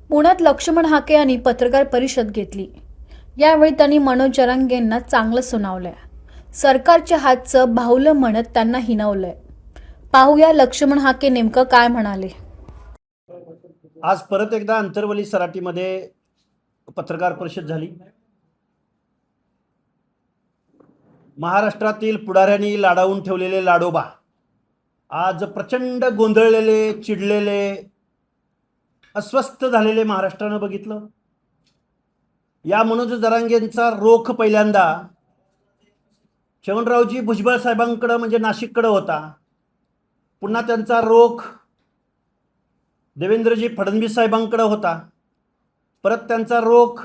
पुण्यात लक्ष्मण हाके यांनी पत्रकार परिषद घेतली। यावेळी त्यांनी मनोज जरांगेंना चांगलं सुनावलंय। सरकारच्या हातचं बाहुलं म्हणत त्यांना हिणवलंय। पाहूया लक्ष्मण हाके नेमकं काय म्हणाले। आज परत एकदा अंतरवली सराटीमध्ये पत्रकार परिषद झाली। महाराष्ट्रातील पुढाऱ्यांनी लाडावून ठेवलेले लाडोबा आज प्रचंड गोंधळलेले, चिडलेले, अस्वस्थ झालेले महाराष्ट्रानं बघितलं। या मनोज जरांगेंचा रोख पहिल्यांदा चव्हाणरावजी भुजबळ साहेबांकडे म्हणजे नाशिककडे होता। पुन्हा त्यांचा रोख देवेंद्रजी फडणवीस साहेबांकडे होता। परत त्यांचा रोख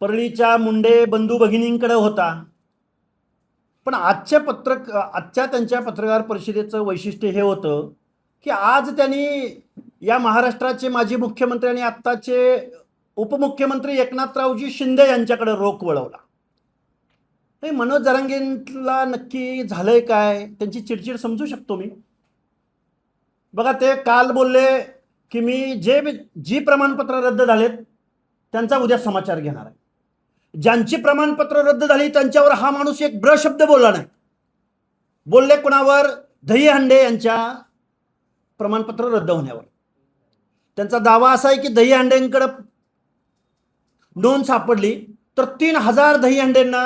परळीच्या मुंडे बंधू भगिनींकडे होता। पण आजच्या त्यांच्या पत्रकार परिषदेचं वैशिष्ट्य हे होतं की आज त्यांनी या महाराष्ट्राचे माजी मुख्यमंत्री आणि आत्ताचे उपमुख्यमंत्री एकनाथरावजी शिंदे यांच्याकडे रोख वळवला। हे मनोज जरांगेंना नक्की झालंय काय? त्यांची चिडचिड समजू शकतो मी। बघा, ते काल बोलले की मी जी प्रमाणपत्र रद्द झालेत त्यांचा उद्या समाचार घेणार आहे। ज्यांची प्रमाणपत्र रद्द झाली त्यांच्यावर हा माणूस एक ब्र शब्द बोलला नाही। बोलले कोणावर? दहीहंडे यांच्या प्रमाणपत्र रद्द होण्यावर। त्यांचा दावा असा आहे की दहीहंडेंकडे नोंद सापडली तर 3000 दहीहंडेंना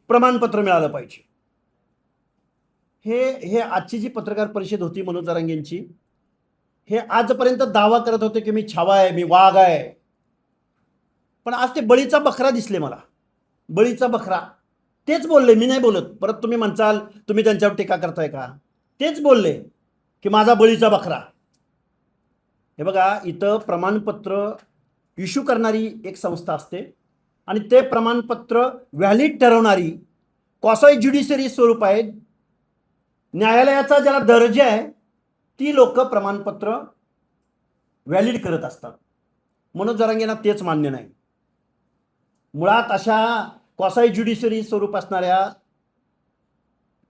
प्रमाणपत्र मिळालं पाहिजे। हे आजची जी पत्रकार परिषद होती मनोज जरांगेंची, हे आजपर्यंत दावा करत होते की मी छावा आहे, मी वाघ आहे। पण आज ते बळीचा बकरा दिसले मला। बळीचा बकरा तेच बोलले, मी नाही बोलत। परत तुम्ही म्हणसाल तुम्ही त्यांच्यावर टीका करताय का? तेच बोलले की माझा बळीचा बकरा। हे बघा, इथं प्रमाणपत्र इश्यू करणारी एक संस्था असते आणि ते प्रमाणपत्र व्हॅलिड ठरवणारी क्वासी ज्युडिशरी स्वरूप आहे, न्यायालयाचा ज्याला दर्जा आहे, ती लोक प्रमाणपत्र व्हॅलिड करत असतात। मनोज जरांगेंना तेच मान्य नाही। मुळात अशा क्वासी ज्युडिशरी स्वरूप असणाऱ्या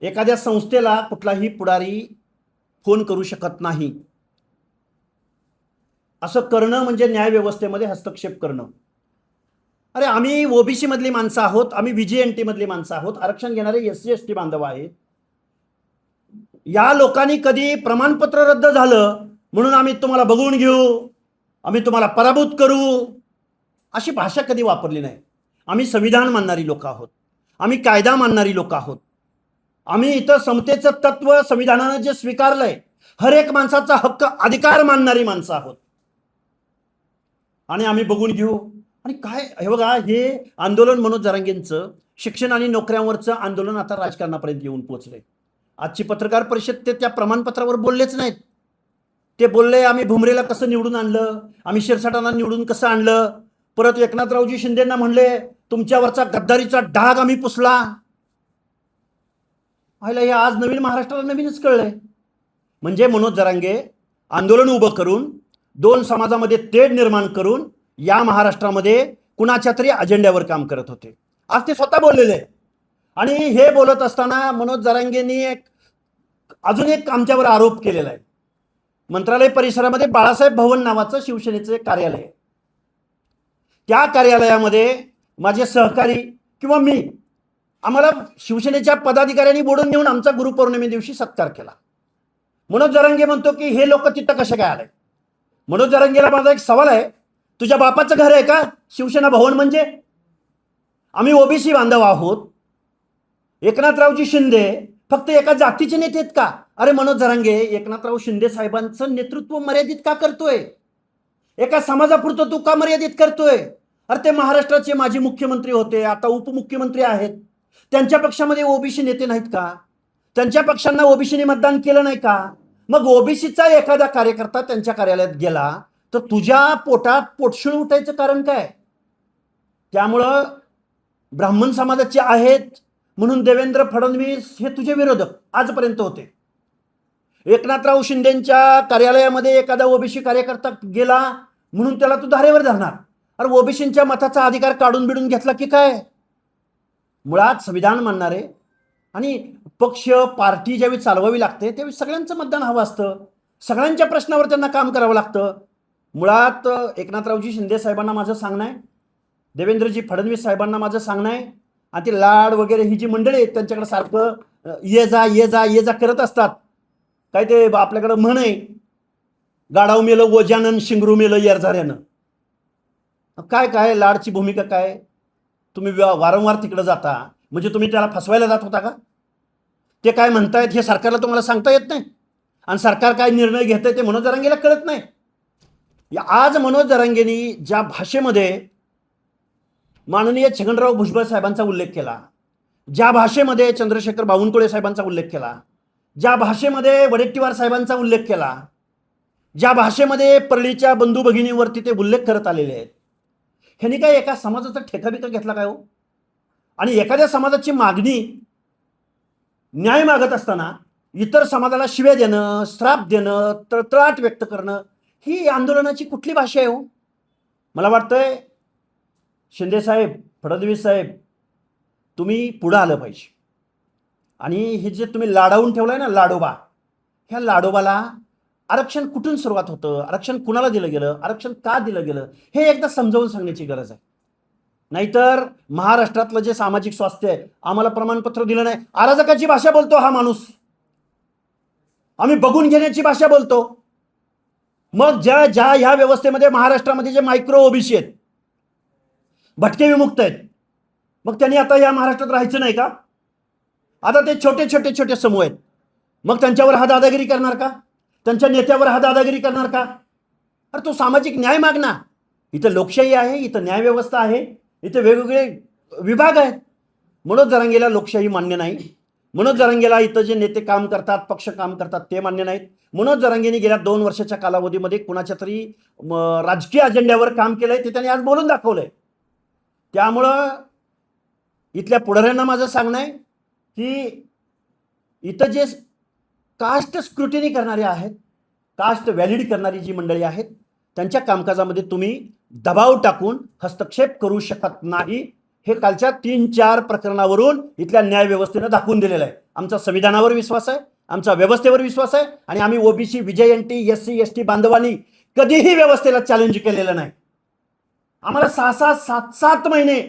एखाद्या संस्थेला कुठलाही पुढारी फोन करू शकत नाही। असं करणं म्हणजे न्यायव्यवस्थेमध्ये हस्तक्षेप करणं। अरे, आम्ही ओबीसी मधली माणसं आहोत, आम्ही व्हीजीएनटी मधली माणसं आहोत, आरक्षण घेणारे एससी एसटी बांधव आहेत। या लोकांनी कधी प्रमाणपत्र रद्द झालं म्हणून आम्ही तुम्हाला बघून घेऊ, आम्ही तुम्हाला पराभूत करू, अशी भाषा कधी वापरली नाही। आम्ही संविधान मानणारी लोक आहोत, आम्ही कायदा मानणारी लोक आहोत। आम्ही इथं समतेचं तत्व संविधानानं जे स्वीकारलंय, हर एक माणसाचा हक्क अधिकार मानणारी माणसं आहोत आणि आम्ही बघून घेऊ। आणि काय हे बघा, हे आंदोलन मनोज जरांगेंचं शिक्षण आणि नोकऱ्यांवरचं आंदोलन आता राजकारणापर्यंत येऊन पोहोचलंय। आजची पत्रकार परिषद ते त्या प्रमाणपत्रावर बोललेच नाहीत। ते बोलले आम्ही भुमरेला कसं निवडून आणलं, आम्ही शिरसाटांना निवडून कसं आणलं। परत एकनाथरावजी शिंदेंना म्हणले तुमच्यावरचा गद्दारीचा डाग आम्ही पुसला। हे आज नवीन महाराष्ट्राला नवीनच कळलंय। म्हणजे मनोज जरांगे आंदोलन उभं करून, दोन समाजामध्ये तेढ निर्माण करून या महाराष्ट्रामध्ये कुणाच्या तरी अजेंड्यावर काम करत होते। आज ते स्वतः बोललेले। आणि हे बोलत असताना मनोज जरांगेंनी अजून एक आमच्यावर आरोप केलेला आहे। मंत्रालय परिसरामध्ये बाळासाहेब भवन नावाचं शिवसेनेचं एक कार्यालय आहे। त्या कार्यालयामध्ये माझे सहकारी किंवा मी, आम्हाला शिवसेनेच्या पदाधिकाऱ्यांनी बोलून नेऊन आमचा गुरुपौर्णिमे दिवशी सत्कार केला। मनोज जरांगे म्हणतो की हे लोक तिथं कसे काय आले? मनोज जरांगेला माझा एक सवाल आहे, तुझ्या बापाचं घर आहे का शिवसेना भवन? म्हणजे आम्ही ओबीसी बांधव आहोत। एकनाथरावजी शिंदे फक्त एका जातीचे नेते आहेत का? अरे मनोज जरांगे, एकनाथराव शिंदे साहेबांचं नेतृत्व मर्यादित का करतोय? एका समाजापुरतं तू का मर्यादित करतोय? अरे ते महाराष्ट्राचे माजी मुख्यमंत्री होते, आता उपमुख्यमंत्री आहेत। त्यांच्या पक्षामध्ये ओबीसी नेते नाहीत का? त्यांच्या पक्षांना ओबीसीने मतदान केलं नाही का? मग ओबीसीचा एखादा कार्यकर्ता त्यांच्या कार्यालयात गेला तर तुझ्या पोटात पोटशिळ उठायचं कारण काय? त्यामुळं ब्राह्मण समाजाचे आहेत म्हणून देवेंद्र फडणवीस हे तुझे विरोधक आजपर्यंत होते। एकनाथराव शिंदेंच्या कार्यालयामध्ये एखादा ओबीसी कार्यकर्ता गेला म्हणून त्याला तू धारेवर धरणार? अरे ओबीसींच्या मताचा अधिकार काढून बिडून घेतला की काय? मुळात संविधान मानणारे आणि पक्ष पार्टी ज्यावेळी चालवावी लागते त्यावेळी सगळ्यांचं मतदान हवं असतं, सगळ्यांच्या प्रश्नावर त्यांना काम करावं लागतं। मुळात एकनाथरावजी शिंदे साहेबांना माझं सांगणं आहे, देवेंद्रजी फडणवीस साहेबांना माझं सांगणं आहे, आणि ते लाड वगैरे ही जी मंडळी आहेत त्यांच्याकडे सारखं ये जा ये जा ये जा करत असतात. काय ते आपल्याकडं म्हण आहे, गाडाव मेलं ओजानन शिंगरू मेलं येरझाऱ्यानं. काय काय लाडची भूमिका काय? तुम्ही वारंवार तिकडे जाता म्हणजे तुम्ही त्याला फसवायला जात होता का? ते काय म्हणतायत हे सरकारला तुम्हाला सांगता येत नाही, आणि सरकार काय निर्णय घेत आहे ते मनोज जरांगेला कळत नाही. आज मनोज जरांगेंनी ज्या भाषेमध्ये माननीय छगनराव भुजबळ साहेबांचा उल्लेख केला, ज्या भाषेमध्ये चंद्रशेखर बावनकुळे साहेबांचा उल्लेख केला, ज्या भाषेमध्ये वडेट्टीवार साहेबांचा उल्लेख केला, ज्या भाषेमध्ये परळीच्या बंधू भगिनीवरती ते उल्लेख करत आलेले आहेत, ह्यांनी काय एका समाजाचा ठेका बिका घेतला काय हो? आणि एखाद्या समाजाची मागणी न्याय मागत असताना इतर समाजाला शिव्या देणं, श्राप देणं, तळतळाट व्यक्त करणं ही आंदोलनाची कुठली भाषा आहे हो? मला वाटतंय शिंदे साहेब, फडणवीस साहेब, तुम्ही पुढं आलं पाहिजे. आणि हे जे तुम्ही लाडावून ठेवलंय ना लाडोबा, ह्या लाडोबाला आरक्षण कुठून सुरुवात होतं, आरक्षण कुणाला दिलं गेलं, आरक्षण का दिलं गेलं, हे एकदा समजावून सांगण्याची गरज आहे. नाहीतर महाराष्ट्रातलं जे सामाजिक स्वास्थ्य आहे, आम्हाला प्रमाणपत्र दिलं नाही, अराजकाची भाषा बोलतो हा माणूस. आम्ही बघून घेण्याची भाषा बोलतो. मग ज्या ज्या ह्या व्यवस्थेमध्ये महाराष्ट्रामध्ये जे मायक्रो ओबीसी आहेत, भटके विमुक्त आहेत, मग त्यांनी आता या महाराष्ट्रात राहायचं नाही का? आता ते छोटे छोटे छोटे समूह आहेत, मग त्यांच्यावर हा दादागिरी करणार का? त्यांच्या नेत्यावर हा दादागिरी करणार का? अरे तो सामाजिक न्याय मागना. इथं लोकशाही आहे, इथं न्यायव्यवस्था आहे, इथे वेगवेगळे विभाग आहेत. मनोज जरांगेला लोकशाही मान्य नाही. मनोज जरांगेला इथं जे नेते काम करतात, पक्ष काम करतात ते मान्य नाहीत. मनोज जरांगेने गेल्या 2 वर्षाच्या कालावधीमध्ये कुणाच्या तरी राजकीय अजेंड्यावर काम केलंय, ते त्यांनी आज बोलून दाखवलंय. त्यामुळं इथल्या पुढाऱ्यांना माझं सांगणं आहे की इथं जे कास्ट स्क्रुटिनी करणारे आहेत, कास्ट व्हॅलिड करणारी जी मंडळी आहेत, त्यांच्या कामकाजामध्ये तुम्ही दबाव टाकून हस्तक्षेप करू शकत नाही. हे कालच्या 3-4 प्रकरणावरून इथल्या न्याय व्यवस्थेनं दाखवून दिलेलं आहे. आमचा संविधानावर विश्वास आहे, आमचा व्यवस्थेवर विश्वास आहे, आणि आम्ही ओबीसी, विजयंती, SC ST बांधवांनी कधीही व्यवस्थेला चॅलेंज केलेलं नाही. आम्हाला 6-6, 7-7 महिने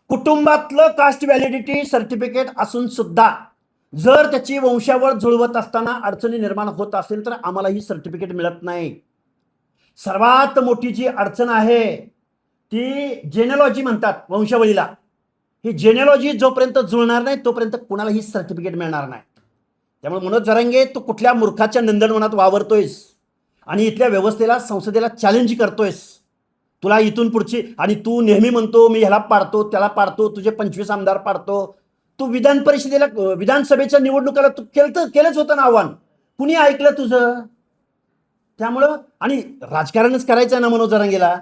कुटुंबातलं कास्ट व्हॅलिडिटी सर्टिफिकेट असून सुद्धा जर त्याची वंशावळ जुळवत असताना अडचणी निर्माण होत असेल तर आम्हाला ही सर्टिफिकेट मिळत नाही. सर्वात मोठी जी अडचण आहे ती जेनेलॉजी म्हणतात वंशावळीला. ही जेनेलॉजी जोपर्यंत जुळणार नाही तोपर्यंत कुणाला ही सर्टिफिकेट मिळणार नाही. त्यामुळे मनोज जरांगे, तू कुठल्या मूर्खाच्या नंदनवनात वावरतोयस आणि इथल्या व्यवस्थेला, संसदेला चॅलेंज करतोयस. तुला इथून पुढची, आणि तू नेहमी म्हणतो मी ह्याला पाडतो त्याला पाडतो, तुझे 25 आमदार पाडतो. तू विधान परिषदेला, विधानसभेच्या निवडणुकाला तू केलंच होतं ना आव्हान, कुणी ऐकलं तुझं? त्यामुळं, आणि राजकारणच करायचं आहे ना मनोज जरांगेला,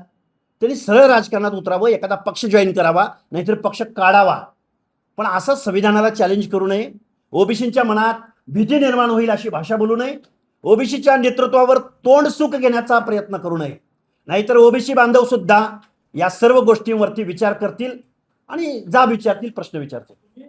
त्यांनी सरळ राजकारणात उतरावं, एखादा पक्ष जॉईन करावा, नाहीतर पक्ष काढावा. पण असं संविधानाला चॅलेंज करू नये. ओबीसींच्या मनात भीती निर्माण होईल अशी भाषा बोलू नये. ओबीसीच्या नेतृत्वावर तोंड सुख घेण्याचा प्रयत्न करू नये. नाहीतर ओबीसी बांधव सुद्धा या सर्व गोष्टींवरती विचार करतील आणि जाब विचारतील, प्रश्न विचारतील.